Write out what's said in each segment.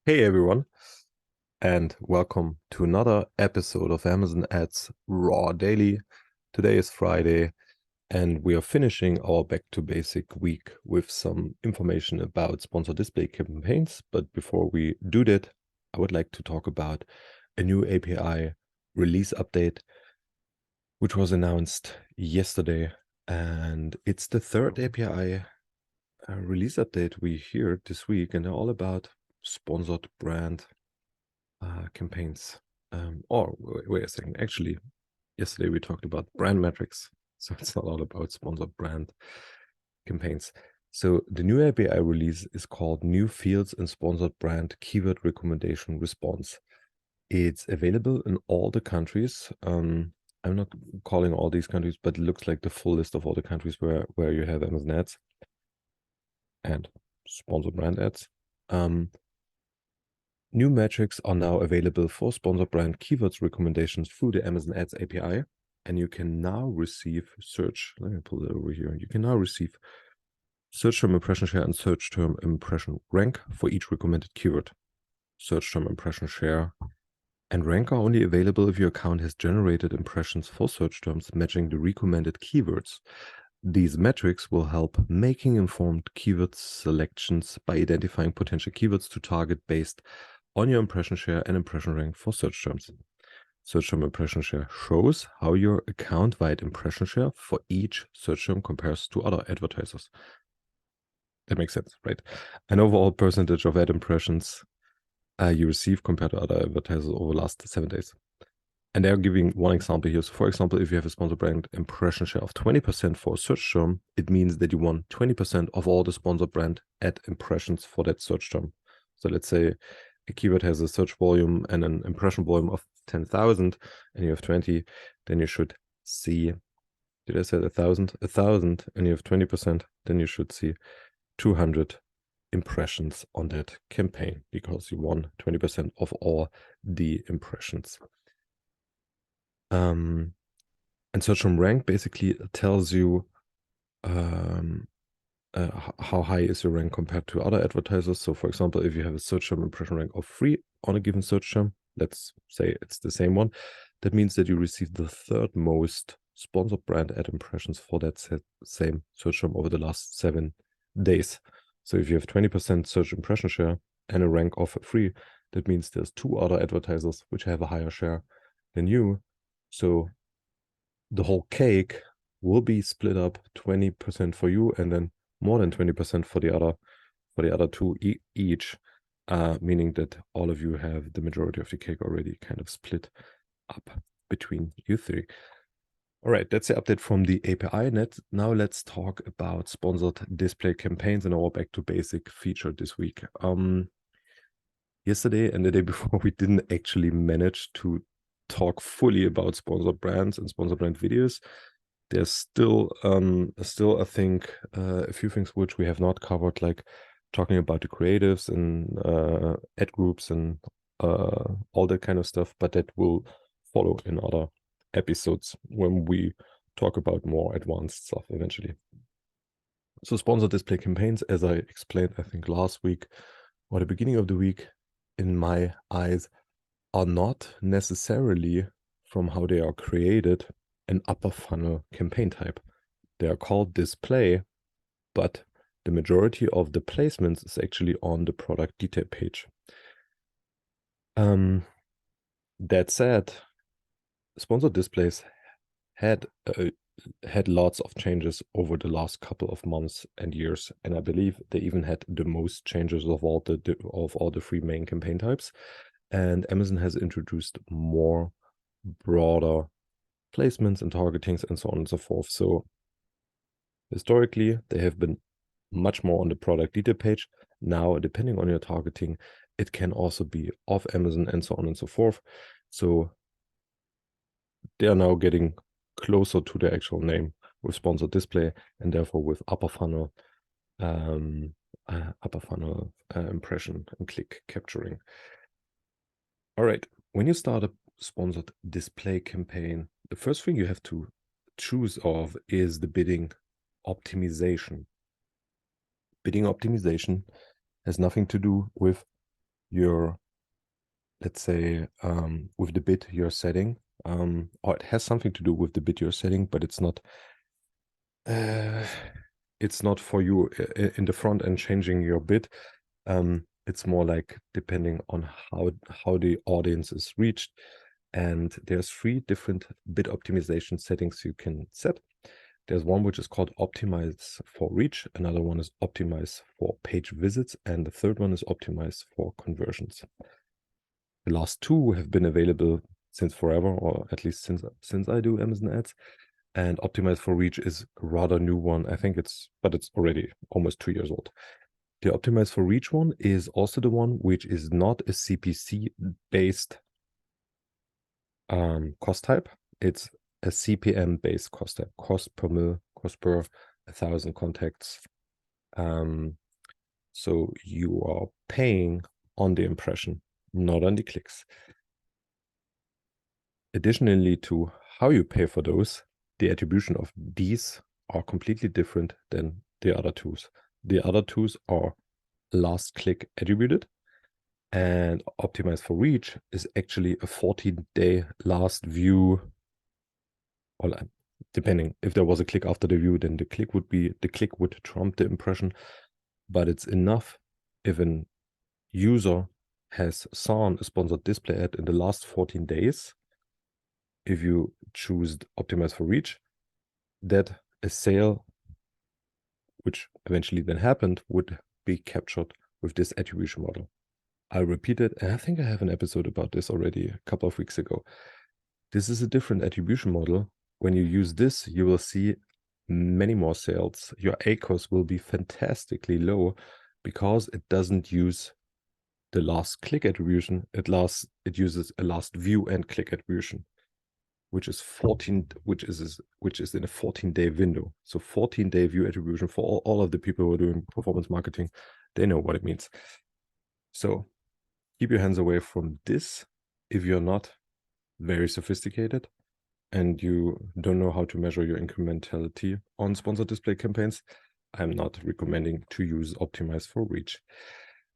Hey everyone, and welcome to another episode of Amazon Ads Raw Daily. Today is Friday, and we are finishing our Back to Basic week with some information about sponsored display campaigns. But before we do that, I would like to talk about a new API release update, which was announced yesterday. And it's the third API release update we hear this week, and they're all about sponsored brand campaigns. Or wait a second. Actually, yesterday we talked about brand metrics, so it's not all about sponsored brand campaigns. So the new API release is called New Fields in Sponsored Brand Keyword Recommendation Response. It's available in all the countries. I'm not calling all these countries, but it looks like the full list of all the countries where you have Amazon ads and sponsored brand ads. New metrics are now available for sponsored brand keywords recommendations through the Amazon Ads API, and you can now receive search. Let me pull it over here. You can now receive search term impression share and search term impression rank for each recommended keyword. Search term impression share and rank are only available if your account has generated impressions for search terms matching the recommended keywords. These metrics will help making informed keyword selections by identifying potential keywords to target based on your impression share and impression rank for search terms. Search term impression share shows how your account-wide impression share for each search term compares to other advertisers. That makes sense, right? An overall percentage of ad impressions you receive compared to other advertisers over the last 7 days. And they're giving one example here. So for example, if you have a sponsor brand impression share of 20% for a search term, it means that you won 20% of all the sponsor brand ad impressions for that search term. So let's say a keyword has a search volume and an impression volume of 10,000 and you have 20, then you should see, did I say 1,000? 1,000 and you have 20%, then you should see 200 impressions on that campaign because you won 20% of all the impressions. And search term rank basically tells you how high is your rank compared to other advertisers. So for example, if you have a search term impression rank of 3 on a given search term, let's say it's the same one, that means that you receive the third most sponsored brand ad impressions for that same search term over the last 7 days. So if you have 20% search impression share and a rank of 3, that means there's 2 other advertisers which have a higher share than you. So the whole cake will be split up 20% for you and then more than 20% for the other two each, meaning that all of you have the majority of the cake already kind of split up between you three. All right, that's the update from the API net. Now let's talk about sponsored display campaigns and our back to basic feature this week. Yesterday and the day before, we didn't actually manage to talk fully about sponsored brands and sponsored brand videos. There's still, I think, a few things which we have not covered, like talking about the creatives and ad groups and all that kind of stuff, but that will follow in other episodes when we talk about more advanced stuff eventually. So sponsored display campaigns, as I explained, I think last week or the beginning of the week, in my eyes, are not necessarily, from how they are created, an upper funnel campaign type. They are called display, but the majority of the placements is actually on the product detail page. That said, sponsored displays had lots of changes over the last couple of months and years, and I believe they even had the most changes of all the 3 main campaign types. And Amazon has introduced more broader placements and targetings and so on and so forth. So historically, they have been much more on the product detail page. Now, depending on your targeting, it can also be off Amazon and so on and so forth. So they are now getting closer to the actual name with sponsored display and therefore with upper funnel impression and click capturing. All right, when you start a sponsored display campaign, the first thing you have to choose of is the bidding optimization. Bidding optimization has nothing to do with your, let's say, with the bid you're setting, or it has something to do with the bid you're setting, but it's not for you in the front end changing your bid. It's more like depending on how the audience is reached. And there's 3 different bid optimization settings you can set. There's one which is called optimize for reach, another one is optimize for page visits, and the third one is optimize for conversions. The last 2 have been available since forever, or at least since I do Amazon ads. And optimize for reach is a rather new one. I think it's already almost 2 years old. The optimize for reach one is also the one which is not a CPC based cost type. It's a CPM based cost type, cost per mil, cost per 1,000 contacts. So you are paying on the impression, not on the clicks. Additionally to how you pay for those, the attribution of these are completely different than the other tools. The other tools are last click attributed, and optimize for reach is actually a 14-day last view, or depending if there was a click after the view, then the click would trump the impression. But it's enough if an user has saw a sponsored display ad in the last 14 days, if you choose optimize for reach, that a sale which eventually then happened would be captured with this attribution model. I'll repeat it, and I think I have an episode about this already a couple of weeks ago. This is a different attribution model. When you use this, you will see many more sales. Your ACoS will be fantastically low because it doesn't use the last click attribution. It uses a last view and click attribution, which is in a 14-day window. So 14-day view attribution for all of the people who are doing performance marketing, they know what it means. So keep your hands away from this if you're not very sophisticated and you don't know how to measure your incrementality on sponsored display campaigns. I'm not recommending to use optimize for reach.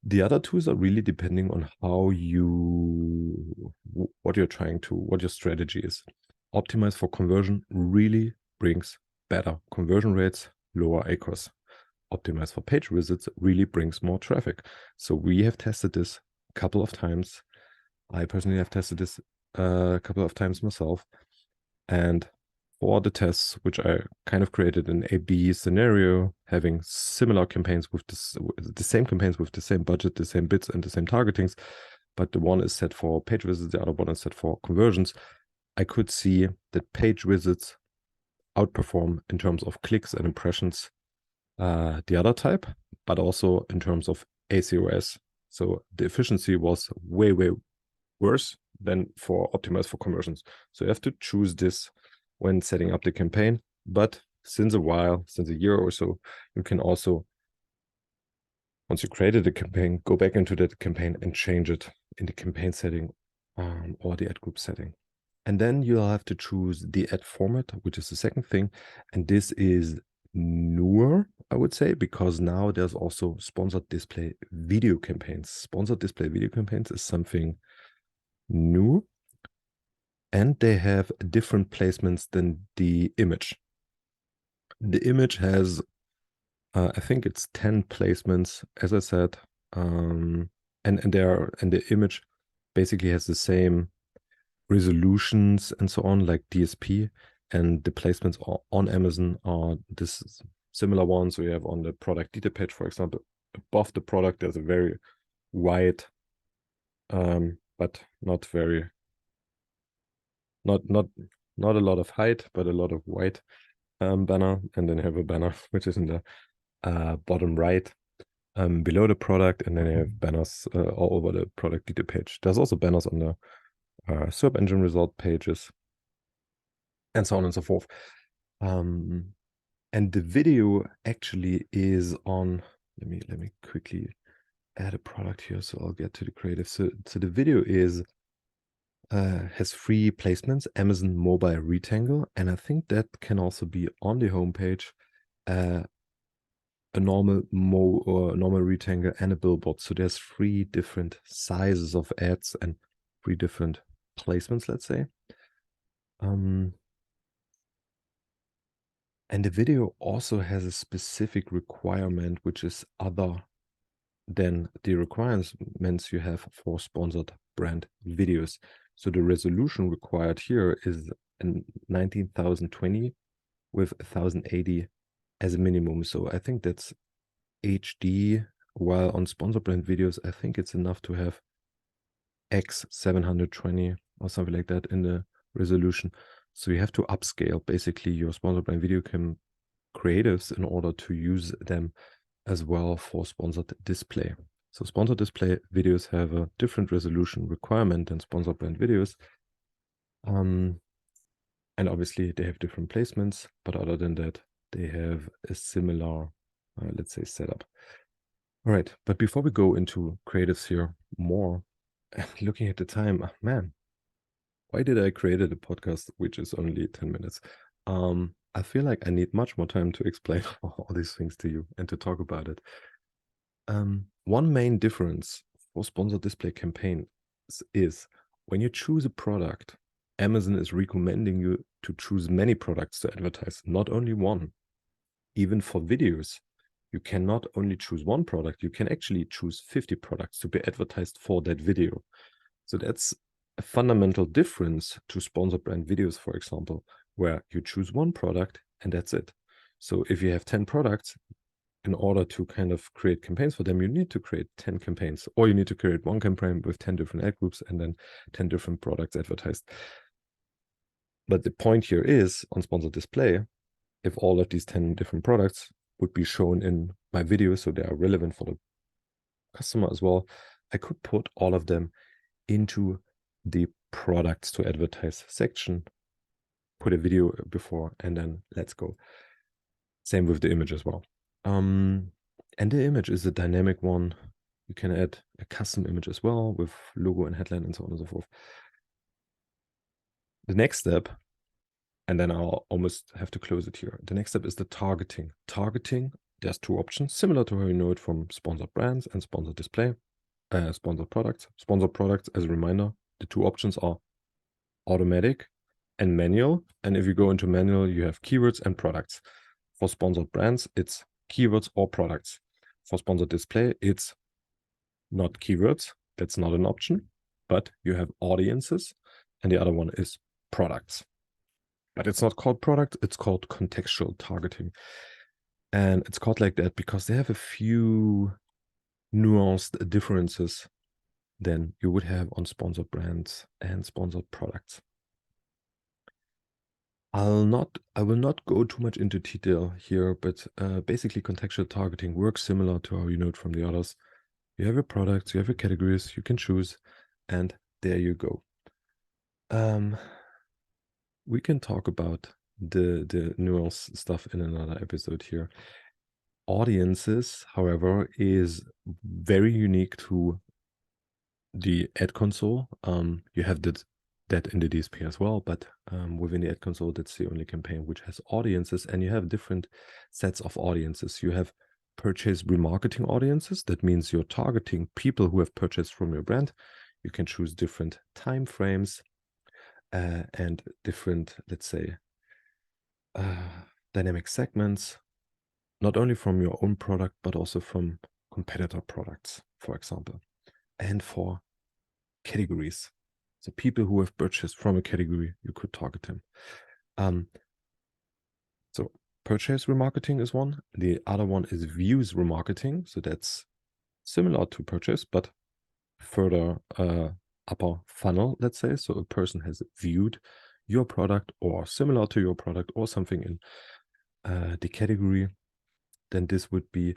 The other tools are really depending on what your strategy is. Optimize for conversion really brings better conversion rates, lower ACoS. Optimize for page visits really brings more traffic. So we have tested this a couple of times. I personally have tested this a couple of times myself. And for the tests, which I kind of created an A/B scenario, having similar campaigns with the same campaigns with the same budget, the same bids, and the same targetings, but the one is set for page visits, the other one is set for conversions. I could see that page visits outperform in terms of clicks and impressions the other type, but also in terms of ACoS. So the efficiency was way, way worse than for optimize for conversions. So you have to choose this when setting up the campaign. But since a year or so, you can also, once you created a campaign, go back into that campaign and change it in the campaign setting or the ad group setting. And then you'll have to choose the ad format, which is the second thing. And this is newer, I would say, because now there's also sponsored display video campaigns. Sponsored display video campaigns is something new, and they have different placements than the image. The image has, I think it's 10 placements, as I said, and the image basically has the same resolutions and so on, like DSP, and the placements on Amazon are this similar ones we have on the product detail page, for example. Above the product, there's a very wide, but not a lot of height, but a lot of white banner, and then you have a banner which is in the bottom right below the product, and then you have banners all over the product detail page. There's also banners on the SERP engine result pages, and so on and so forth. And the video actually is on. Let me quickly add a product here, so I'll get to the creative. So the video has 3 placements: Amazon Mobile Rectangle, and I think that can also be on the homepage. a normal or a normal rectangle and a billboard. So there's 3 different sizes of ads and 3 different placements, let's say. And the video also has a specific requirement, which is other than the requirements you have for sponsored brand videos. So the resolution required here is 19,020 with 1080 as a minimum. So I think that's HD, while on sponsored brand videos, I think it's enough to have X720 or something like that in the resolution. So you have to upscale basically your sponsored brand video creatives in order to use them as well for sponsored display. So sponsored display videos have a different resolution requirement than sponsored brand videos. And obviously they have different placements, but other than that, they have a similar, let's say, setup. All right, but before we go into creatives here more, looking at the time, man, why did I create a podcast which is only 10 minutes? I feel like I need much more time to explain all these things to you and to talk about it. One main difference for sponsored display campaigns is when you choose a product, Amazon is recommending you to choose many products to advertise, not only one. Even for videos, you can not only choose one product, you can actually choose 50 products to be advertised for that video. So that's a fundamental difference to sponsored brand videos, for example, where you choose one product and that's it. So if you have 10 products, in order to kind of create campaigns for them, you need to create 10 campaigns, or you need to create one campaign with 10 different ad groups and then 10 different products advertised. But the point here is on sponsored display, if all of these 10 different products would be shown in my video, so they are relevant for the customer as well, I could put all of them into the products to advertise section, put a video before, and then let's go. Same with the image as well. And the image is a dynamic one. You can add a custom image as well with logo and headline and so on and so forth. The next step, and then I'll almost have to close it here. The next step is the targeting. Targeting, there's 2 options, similar to how you know it from sponsored brands and sponsored display, sponsored products. Sponsored products, as a reminder, the 2 options are automatic and manual. And if you go into manual, you have keywords and products. For sponsored brands, it's keywords or products. For sponsored display, it's not keywords. That's not an option, but you have audiences, and the other one is products. But it's not called product, it's called contextual targeting. And it's called like that because they have a few nuanced differences than you would have on sponsored brands and sponsored products. I will not go too much into detail here, but basically contextual targeting works similar to how you know it from the others. You have your products, you have your categories, you can choose, and there you go. We can talk about the nuance stuff in another episode here. Audiences, however, is very unique to the ad console. You have that in the DSP as well, but within the ad console, that's the only campaign which has audiences, and you have different sets of audiences. You have purchase remarketing audiences. That means you're targeting people who have purchased from your brand. You can choose different time frames and different, let's say, dynamic segments, not only from your own product, but also from competitor products, for example, and for categories. So people who have purchased from a category, you could target them. So purchase remarketing is one. The other one is views remarketing. So that's similar to purchase, but further upper funnel, let's say. So a person has viewed your product or similar to your product or something in the category. Then this would be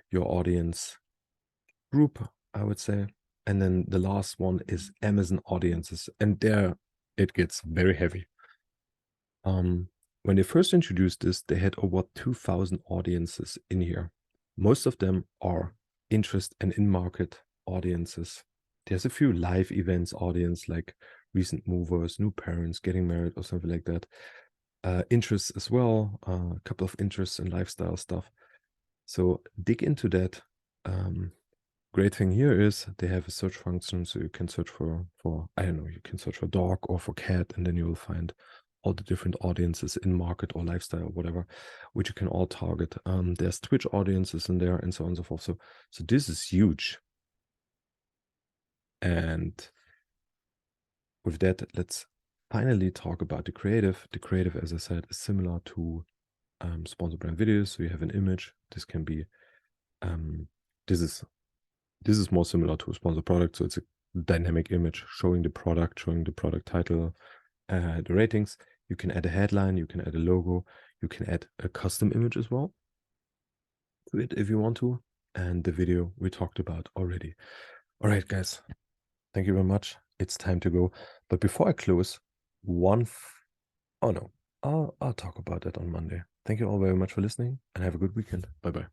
your audience group, I would say. And then the last one is Amazon audiences. And there it gets very heavy. When they first introduced this, they had over 2,000 audiences in here. Most of them are interest and in-market audiences. There's a few live events audience, like recent movers, new parents, getting married or something like that. Interests as well, a couple of interests and lifestyle stuff. So dig into that. Great thing here is they have a search function, so you can search for I don't know, you can search for dog or for cat, and then you will find all the different audiences in market or lifestyle or whatever, which you can all target. There's Twitch audiences in there and so on and so forth. So this is huge. And with that, let's finally talk about the creative. The creative, as I said, is similar to sponsor brand videos. So you have an image. This can be this is more similar to a sponsor product. So it's a dynamic image showing the product title, the ratings. You can add a headline, you can add a logo, you can add a custom image as well to it if you want to. And the video we talked about already. All right, guys. Thank you very much. It's time to go. But before I close, oh no, I'll talk about that on Monday. Thank you all very much for listening and have a good weekend. Bye-bye.